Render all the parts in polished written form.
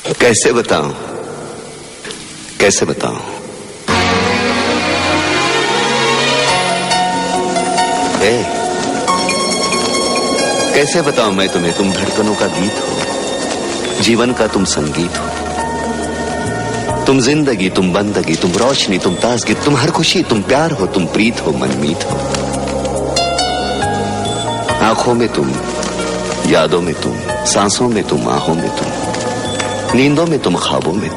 कैसे बताऊं, कैसे बताऊं? कैसे बताऊं मैं तुम्हें? तुम धड़कनों का गीत हो, जीवन का तुम संगीत हो, तुम जिंदगी, तुम बंदगी, तुम रोशनी, तुम ताजगी, तुम हर खुशी, तुम प्यार हो, तुम प्रीत हो, मनमीत हो। आंखों में तुम, यादों में तुम, सांसों में तुम, आहों में तुम, नींदों में तुम, ख्वाबों में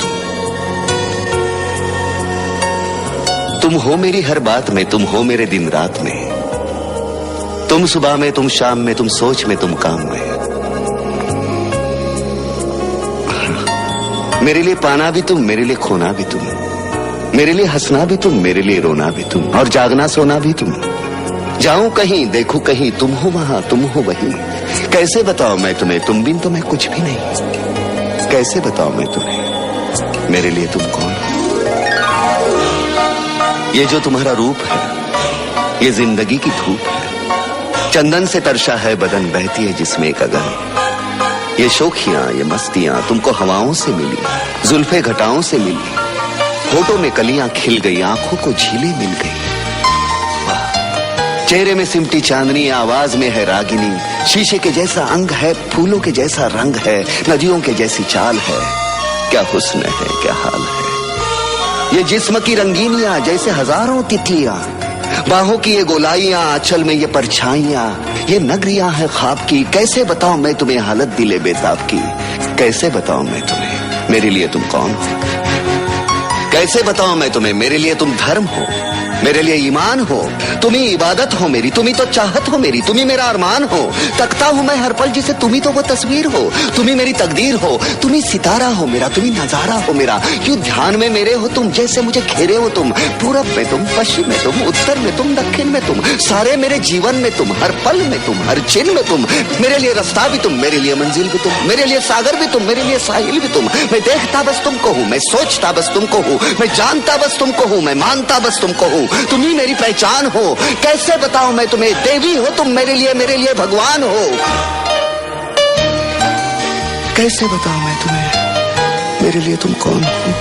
तुम हो मेरी हर बात में, तुम हो मेरे दिन रात में, तुम सुबह में, तुम शाम में, तुम सोच में, तुम काम में। मेरे लिए पाना भी तुम, मेरे लिए खोना भी तुम, मेरे लिए हंसना भी तुम, मेरे लिए रोना भी तुम, और जागना सोना भी तुम। जाऊं कहीं, देखूं कहीं, तुम हो वहां, तुम हो वहीं। कैसे बताऊं मैं तुम्हें, तुम बिन तो मैं कुछ भी नहीं। कैसे बताऊं मैं तुम्हें, मेरे लिए तुम कौन हो? ये जो तुम्हारा रूप है, ये जिंदगी की धूप है, चंदन से तरशा है बदन, बहती है जिसमें एक अगन। ये शोखियां, ये मस्तियां तुमको हवाओं से मिली, जुल्फे घटाओं से मिली, होठों में कलियां खिल गई, आंखों को झीलें मिल गई। चेहरे में सिमटी चांदनी, आवाज में है रागिनी, शीशे के जैसा अंग है, फूलों के जैसा रंग है, नदियों के जैसी चाल है। क्या हुस्न है, क्या हाल है। ये जिस्म की रंगीनियां जैसे हजारों तितलियां, बाहों की ये गोलाइयां, आंचल में ये परछाइयां, ये नगरियां हैं ख्वाब की। कैसे बताऊं मैं तुम्हें हालत दिले बेताब की? कैसे बताऊं मैं तुम्हें, मेरे लिए तुम कौन हो? कैसे बताऊं मैं तुम्हें, मेरे लिए तुम धर्म हो, मेरे लिए ईमान हो, तुम ही इबादत हो मेरी, तुम ही तो चाहत हो मेरी, तुम ही मेरा अरमान हो। तकता हूं मैं हर पल जिसे, तुम ही तो वो तस्वीर हो, तुम ही मेरी तकदीर हो, तुम ही सितारा हो मेरा, तुम ही नजारा हो मेरा। यूं ध्यान में मेरे हो तुम, जैसे मुझे घेरे हो तुम। पूरब में तुम, पश्चिम में तुम, उत्तर में तुम, दक्षिण में तुम, सारे मेरे जीवन में तुम, हर पल में तुम, हर चिन्ह में तुम। मेरे लिए रास्ता भी तुम, मेरे लिए मंजिल भी तुम, मेरे लिए सागर भी तुम, मेरे लिए साहिल भी तुम। मैं देखता बस तुमको हूँ, मैं सोचता बस तुमको हूँ, मैं जानता बस तुमको हूँ, मैं मानता बस तुमको हूँ। तुम ही मेरी पहचान हो। कैसे बताऊं मैं तुम्हें, देवी हो तुम मेरे लिए भगवान हो। कैसे बताऊं मैं तुम्हें, मेरे लिए तुम कौन हो?